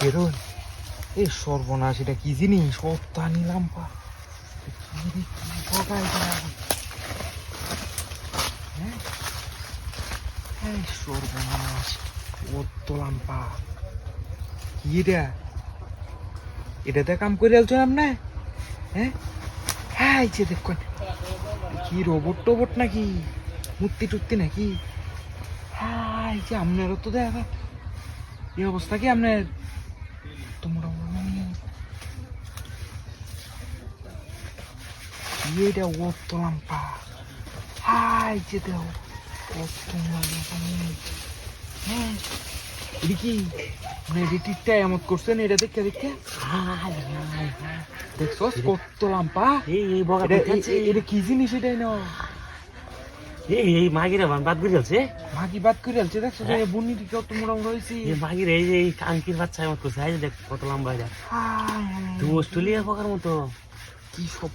কেরোন এই সর্বনাশ, এটা কি জিনিস? সত্তা নিলাম পা সর্বনাশ, তোলাম পা কি এটা? এটাতে কাম করে আলছো না? হ্যাঁ হ্যাঁ, এই যে দেখুন কি রোবট টোবট নাকি, মূর্তি টুর্তি নাকি? হ্যাঁ, এই যে আপনারও তো দেখা এই অবস্থা কি আপনার? তোমরা এটা ও তোলাম পা। হাই যে দেও হ্যাঁ, এটা কি টিকটা এমত করছেন? এটা দেখে দেখে দেখছো কত লাম্পা। এটা কি জিনিস? এটাই না এই মাগিরা বাদ করে আছে, মাগি বাদ করে আছে। দেখছো বুনি কত মোটামুটি হয়েছি। মাগির এই যে কাঙ্কির বাচ্চা এমন করছে, দেখ কত লম্বা। তুই অস্ট্রেলিয়ার পোকার মতো কি সব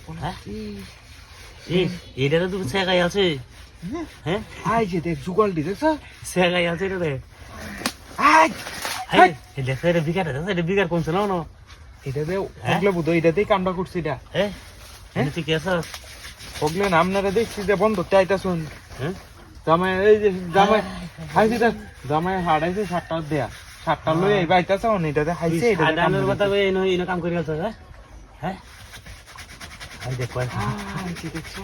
এটা তো শেখাই আছে। হ্যাঁ, আই যে দেখ যুগলটি দেখছো শেখাই আছে রে। দেখো এটা বিকার আছে, এটা বিকার কোনছে না? এটাতে ওগলে বুধ এটাতেই কামটা করছি। এটা হ্যাঁ ঠিক আছে। ওগলে আপনারা দেখছি যে বন্ধ চাইটা শুন। জামাই এই যে জামাই হাইছে, জামাই হারাইছে 7টা দেয়া 7টা লই এই বাইতাছে অন। এটাতে হাইছে, এটা দানের কথা কই এনো কাম করি আছে। হ্যাঁ আই দেখ পাই কি দেখছো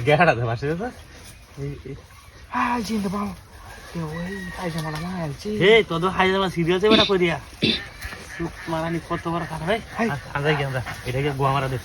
গেড়া দে বাসে তো হাই জিন্দ বাল ওই পায়জামা না আইছে। এই তোদের হাইজামা সিরিয়াস এবারে করিয়া সুপ মারানি কত বড় কথা ভাই। আজ আই গেন্দা এটাকে গোয়া মারা দে।